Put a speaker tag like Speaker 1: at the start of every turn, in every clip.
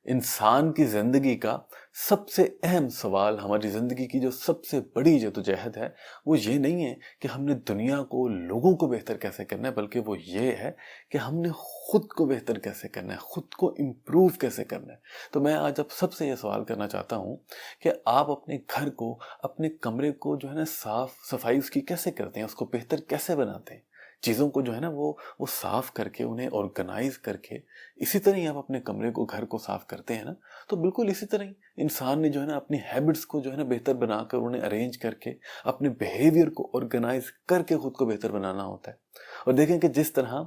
Speaker 1: इंसान की ज़िंदगी का सबसे अहम सवाल, हमारी ज़िंदगी की जो सबसे बड़ी जद्दोजहद है, वो ये नहीं है कि हमने दुनिया को, लोगों को बेहतर कैसे करना है, बल्कि वो ये है कि हमने खुद को बेहतर कैसे करना है, खुद को इम्प्रूव कैसे करना है। तो मैं आज आप सबसे ये सवाल करना चाहता हूँ कि आप अपने घर को, अपने कमरे को जो है ना साफ सफाई उसकी कैसे करते हैं, उसको बेहतर कैसे बनाते हैं। चीज़ों को जो है ना वो साफ करके, उन्हें ऑर्गेनाइज करके, इसी तरह ही आप अपने कमरे को, घर को साफ करते हैं ना, तो बिल्कुल इसी तरह ही इंसान ने जो है ना अपनी हैबिट्स को जो है ना बेहतर बनाकर, उन्हें अरेंज करके, अपने बिहेवियर को ऑर्गेनाइज करके खुद को बेहतर बनाना होता है। और देखें कि जिस तरह,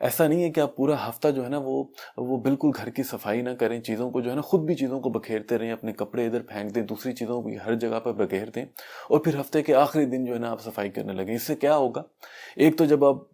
Speaker 1: ऐसा नहीं है कि आप पूरा हफ्ता जो है ना वो बिल्कुल घर की सफाई ना करें, चीज़ों को जो है ना खुद भी चीज़ों को बखेरते रहें, अपने कपड़े इधर फेंक दें, दूसरी चीज़ों को भी हर जगह पर बखेर दें, और फिर हफ्ते के आखिरी दिन जो है ना आप सफाई करने लगें। इससे क्या होगा? एक तो जब आप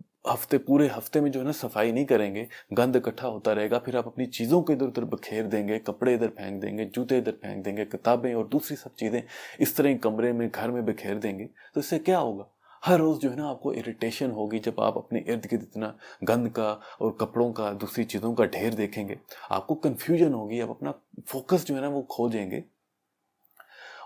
Speaker 1: पूरे हफ्ते में जो है ना सफाई नहीं करेंगे, गंद इकट्ठा होता रहेगा, फिर आप अपनी चीज़ों को इधर उधर बखेर देंगे, कपड़े इधर फेंक देंगे, जूते इधर फेंक देंगे, किताबें और दूसरी सब चीज़ें इस तरह ही कमरे में, घर में बखेर देंगे। तो इससे क्या होगा? हर रोज़ जो है ना आपको इरिटेशन होगी जब आप अपने इर्द गिर्द इतना गंद का और कपड़ों का, दूसरी चीज़ों का ढेर देखेंगे। आपको कन्फ्यूजन होगी, आप अपना फोकस जो है ना वो खो देंगे।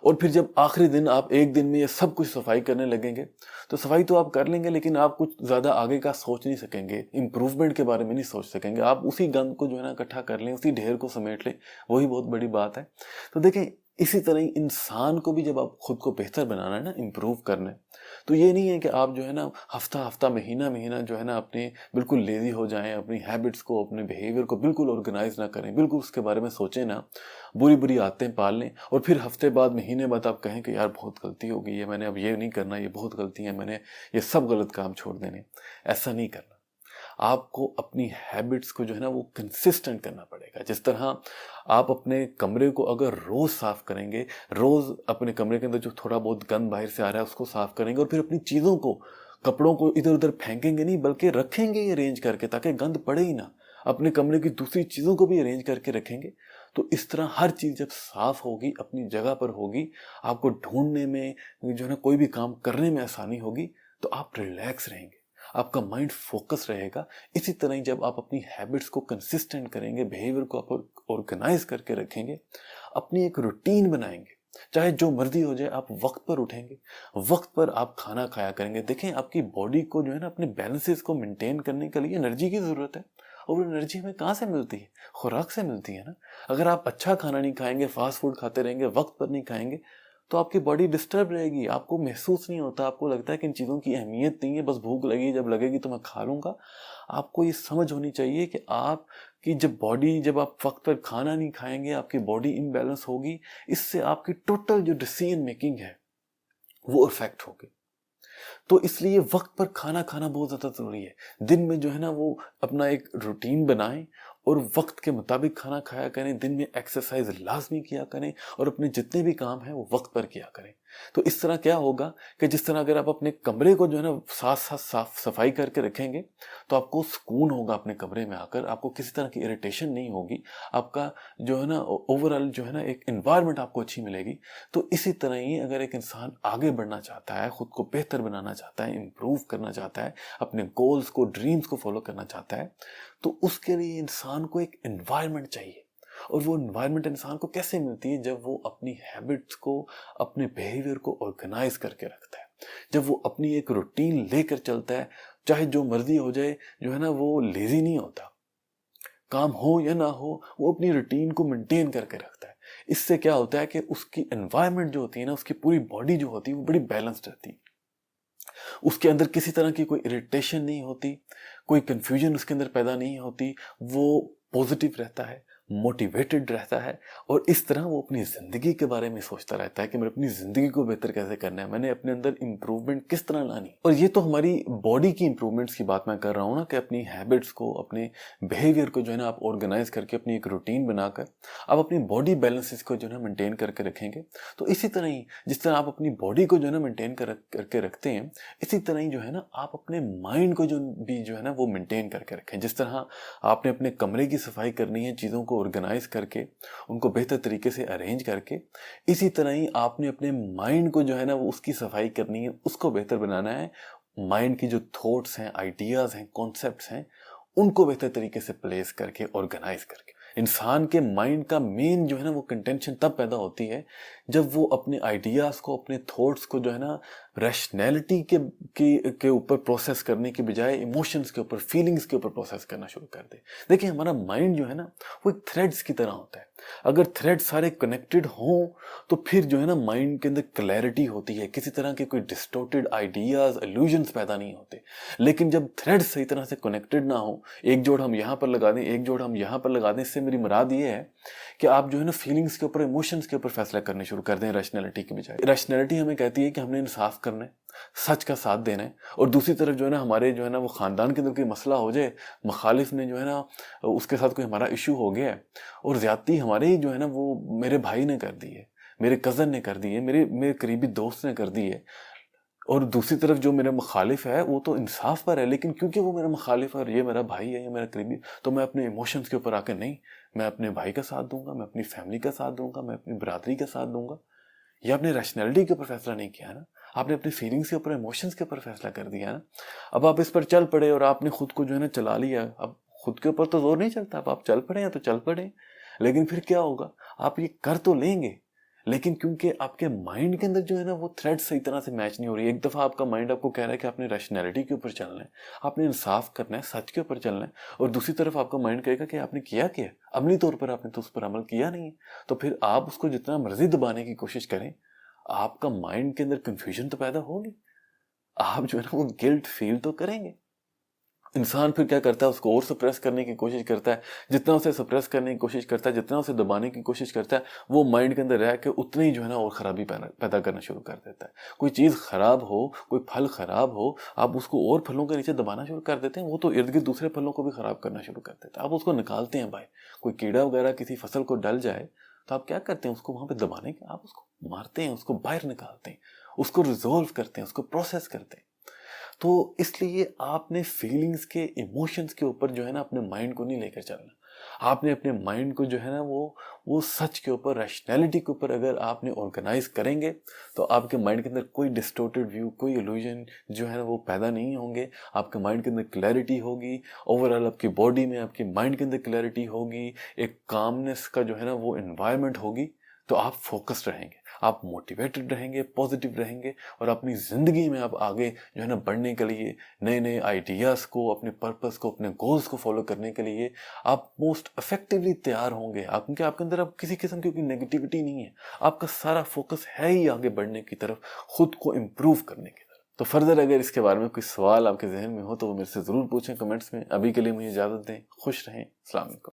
Speaker 1: और फिर जब आखिरी दिन, आप एक दिन में ये सब कुछ सफाई करने लगेंगे, तो सफाई तो आप कर लेंगे, लेकिन आप कुछ ज़्यादा आगे का सोच नहीं सकेंगे, इम्प्रूवमेंट के बारे में नहीं सोच सकेंगे। आप उसी गंद को जो है ना इकट्ठा कर लें, उसी ढेर को समेट लें, वही बहुत बड़ी बात है। तो देखें, इसी तरह ही इंसान को भी जब आप खुद को बेहतर बनाना है ना, इम्प्रूव करना है, तो ये नहीं है कि आप जो है ना हफ्ता हफ्ता, महीना महीना जो है ना अपने बिल्कुल लेजी हो जाएं, अपनी हैबिट्स को, अपने बिहेवियर को बिल्कुल ऑर्गेनाइज ना करें, बिल्कुल उसके बारे में सोचें ना, बुरी बुरी आदतें पाल लें, और फिर हफ्ते बाद, महीने बाद आप कहें कि यार बहुत गलती हो गई है, मैंने अब ये नहीं करना, ये बहुत गलती है, मैंने ये सब गलत काम छोड़ देने। ऐसा नहीं करना। आपको अपनी हैबिट्स को जो है ना वो कंसिस्टेंट करना पड़ेगा। जिस तरह आप अपने कमरे को अगर रोज़ साफ करेंगे, रोज़ अपने कमरे के अंदर जो थोड़ा बहुत गंद बाहर से आ रहा है उसको साफ करेंगे, और फिर अपनी चीज़ों को, कपड़ों को इधर उधर फेंकेंगे नहीं, बल्कि रखेंगे अरेंज करके, ताकि गंद पड़े ही ना, अपने कमरे की दूसरी चीज़ों को भी अरेंज करके रखेंगे, तो इस तरह हर चीज़ जब साफ होगी, अपनी जगह पर होगी, आपको ढूंढने में, जो है ना कोई भी काम करने में आसानी होगी, तो आप रिलैक्स रहेंगे, आपका माइंड फोकस रहेगा। इसी तरह ही जब आप अपनी हैबिट्स को कंसिस्टेंट करेंगे, बिहेवियर को आप ऑर्गेनाइज करके रखेंगे, अपनी एक रूटीन बनाएंगे, चाहे जो मर्जी हो जाए, आप वक्त पर उठेंगे, वक्त पर आप खाना खाया करेंगे। देखें, आपकी बॉडी को जो है ना अपने बैलेंसेस को मेंटेन करने के लिए एनर्जी की ज़रूरत है, और वो एनर्जी हमें कहाँ से मिलती है? खुराक से मिलती है ना। अगर आप अच्छा खाना नहीं खाएंगे, फास्ट फूड खाते रहेंगे, वक्त पर नहीं खाएंगे, तो आपकी बॉडी डिस्टर्ब रहेगी, आपको महसूस नहीं होता, आपको लगता है कि इन चीज़ों की अहमियत नहीं है, बस भूख लगी, जब लगेगी तो मैं खा लूँगा। आपको ये समझ होनी चाहिए कि आपकी जब बॉडी, जब आप वक्त पर खाना नहीं खाएंगे, आपकी बॉडी इम्बैलेंस होगी, इससे आपकी टोटल जो डिसीजन मेकिंग है वो इफेक्ट होगी। तो इसलिए वक्त पर खाना खाना बहुत ज़्यादा ज़रूरी है। दिन में जो है ना वो अपना एक रूटीन बनाएं, और वक्त के मुताबिक खाना खाया करें, दिन में एक्सरसाइज लाजमी किया करें, और अपने जितने भी काम हैं वो वक्त पर किया करें। तो इस तरह क्या होगा कि जिस तरह अगर आप अपने कमरे को जो है ना साथ साथ साफ सफाई करके रखेंगे, तो आपको सुकून होगा अपने कमरे में आकर, आपको किसी तरह की इरिटेशन नहीं होगी, आपका जो है ना ओवरऑल जो है ना एक एनवायरनमेंट आपको अच्छी मिलेगी। तो इसी तरह ही अगर एक इंसान आगे बढ़ना चाहता है, खुद को बेहतर बनाना चाहता है, इम्प्रूव करना चाहता है, अपने गोल्स को, ड्रीम्स को फॉलो करना चाहता है, तो उसके लिए इंसान को एक एनवायरनमेंट चाहिए। और वो एनवायरनमेंट इंसान को कैसे मिलती है? जब वो अपनी हैबिट्स को, अपने बिहेवियर को ऑर्गेनाइज करके रखता है, जब वो अपनी एक रूटीन लेकर चलता है, चाहे जो मर्जी हो जाए, जो है ना वो लेजी नहीं होता, काम हो या ना हो, वो अपनी रूटीन को मेंटेन करके रखता है। इससे क्या होता है कि उसकी एनवायरनमेंट जो होती है ना, उसकी पूरी बॉडी जो होती है वो बड़ी बैलेंस्ड रहती है, उसके अंदर किसी तरह की कोई इरिटेशन नहीं होती, कोई कंफ्यूजन उसके अंदर पैदा नहीं होती, वो पॉजिटिव रहता है, मोटिवेटेड रहता है, और इस तरह वो अपनी ज़िंदगी के बारे में सोचता रहता है कि मैंने अपनी ज़िंदगी को बेहतर कैसे करना है, मैंने अपने अंदर इम्प्रूवमेंट किस तरह लानी। और ये तो हमारी बॉडी की इम्प्रूवमेंट्स की बात मैं कर रहा हूँ ना, कि अपनी हैबिट्स को, अपने बिहेवियर को जो है ना आप ऑर्गेनाइज करके, अपनी एक रूटीन बनाकर आप अपनी बॉडी बैलेंसेस को जो है ना मेंटेन करके रखेंगे। तो इसी तरह ही जिस तरह आप अपनी बॉडी को जो है ना मेंटेन करके रखते हैं, इसी तरह ही जो है ना आप अपने माइंड को जो भी जो है ना वो मेंटेन करके रखें। जिस तरह आपने अपने कमरे की सफाई करनी है, चीज़ों को ऑर्गेनाइज करके, उनको बेहतर तरीके से अरेंज करके, इसी तरह ही आपने अपने माइंड को जो है ना वो उसकी सफाई करनी है, उसको बेहतर बनाना है। माइंड की जो थॉट्स हैं, आइडियाज़ हैं, कॉन्सेप्ट्स हैं, उनको बेहतर तरीके से प्लेस करके, ऑर्गेनाइज करके। इंसान के माइंड का मेन जो है ना वो कंटेंशन तब पैदा होती है जब वो अपने आइडियाज़ को, अपने थॉट्स को जो है ना रैशनैलिटी के ऊपर प्रोसेस करने की बजाय इमोशंस के ऊपर, फीलिंग्स के ऊपर प्रोसेस करना शुरू कर दे। देखिए हमारा माइंड जो है ना वो एक थ्रेड्स की तरह होता है। अगर थ्रेड सारे कनेक्टेड हों तो फिर जो है ना माइंड के अंदर क्लैरिटी होती है, किसी तरह के कोई डिस्टॉर्टेड आइडियाज़, इल्यूजन्स पैदा नहीं होते। लेकिन जब थ्रेड्स सही तरह से कनेक्टेड ना हो, एक जोड़ हम यहाँ पर लगा दें, एक जोड़ हम यहाँ पर लगा दें, इससे मेरी मुराद ये है कि आप जो है ना फीलिंग्स के ऊपर, इमोशंस के ऊपर फैसला करने शुरू कर दें रैशनैलिटी की बजाय। रैशनैलिटी हमें कहती है कि हमने इंसाफ करना है, सच का साथ देना है, और दूसरी तरफ जो है ना हमारे जो है ना वो ख़ानदान के अंदर कोई मसला हो जाए, मुखालिफ ने जो है ना उसके साथ कोई हमारा इशू हो गया है और ज़्यादती हमारे ही जो है ना वो मेरे भाई ने कर दी है, मेरे कज़न ने कर दी है, मेरे मेरे करीबी दोस्त ने कर दी है, और दूसरी तरफ जो मेरा मुखालिफ है वो तो इंसाफ पर है, लेकिन क्योंकि वो मेरा मुखालिफ है और ये मेरा भाई है, ये मेरा करीबी, तो मैं अपने इमोशंस के ऊपर आके नहीं, मैं अपने भाई का साथ दूंगा, मैं अपनी फैमिली का साथ दूंगा, मैं अपनी बरादरी का साथ दूंगा। ये आपने रैशनैलिटी के ऊपर फैसला नहीं किया ना, आपने अपनी फीलिंग्स के ऊपर, इमोशंस के ऊपर फैसला कर दिया ना। अब आप इस पर चल पड़े और आपने खुद को जो है ना चला लिया। अब खुद के ऊपर तो जोर नहीं चलता, अब आप चल पड़े हैं तो चल पड़े, लेकिन फिर क्या होगा, आप ये कर तो लेंगे, लेकिन क्योंकि आपके माइंड के अंदर जो है ना वो थ्रेड सही तरह से मैच नहीं हो रही। एक दफ़ा आपका माइंड आपको कह रहा है कि आपने रैशनैलिटी के ऊपर चलना है, आपने इंसाफ करना है, सच के ऊपर चलना है, और दूसरी तरफ आपका माइंड कहेगा कि आपने किया क्या, अमली तौर पर आपने तो उस पर अमल किया नहीं है। तो फिर आप उसको जितना मर्जी दबाने की कोशिश करें, आपका माइंड के अंदर कंफ्यूजन तो पैदा होगी, आप जो है ना वो गिल्ट फील तो करेंगे। इंसान फिर क्या करता है, उसको और सप्रेस करने की कोशिश करता है। जितना उसे सप्रेस करने की कोशिश करता है, जितना उसे दबाने की कोशिश करता है, वो माइंड के अंदर रह के उतनी जो है ना और ख़राबी पैदा करना शुरू कर देता है। कोई चीज़ ख़राब हो, कोई फल ख़राब हो, आप उसको और फलों के नीचे दबाना शुरू कर देते हैं, वो तो इर्द गिर्द दूसरे फलों को भी ख़राब करना शुरू कर देता है। आप उसको निकालते हैं भाई, कोई कीड़ा वगैरह किसी फसल को डल जाए तो आप क्या करते हैं, उसको वहाँ पर दबाने के आप उसको मारते हैं, उसको बाहर निकालते हैं, उसको रिजोल्व करते हैं, उसको प्रोसेस करते हैं। तो इसलिए आपने फीलिंग्स के, इमोशंस के ऊपर जो है ना अपने माइंड को नहीं लेकर चलना। आपने अपने माइंड को जो है ना वो सच के ऊपर, रैशनैलिटी के ऊपर अगर आपने ऑर्गेनाइज करेंगे तो आपके माइंड के अंदर कोई डिस्टॉर्टेड व्यू, कोई इल्यूजन जो है ना वो पैदा नहीं होंगे। आपके माइंड के अंदर क्लैरिटी होगी, ओवरऑल आपकी बॉडी में, आपके माइंड के अंदर क्लैरिटी होगी, एक कामनेस का जो है ना वो एनवायरनमेंट होगी। तो आप फोकस्ड रहेंगे, आप मोटिवेटेड रहेंगे, पॉजिटिव रहेंगे, और अपनी ज़िंदगी में आप आगे जो है ना बढ़ने के लिए, नए नए आइडियाज़ को, अपने पर्पस को, अपने गोल्स को फॉलो करने के लिए आप मोस्ट इफेक्टिवली तैयार होंगे। आप, क्योंकि आपके अंदर अब किसी किस्म की कोई नेगेटिविटी नहीं है, आपका सारा फोकस है ही आगे बढ़ने की तरफ, खुद को इम्प्रूव करने की तरफ। तो फर्दर अगर इसके बारे में कोई सवाल आपके जहन में हो तो वो मेरे से ज़रूर पूछें कमेंट्स में। अभी के लिए मुझे इजाज़त दें, खुश रहें, अस्सलाम वालेकुम।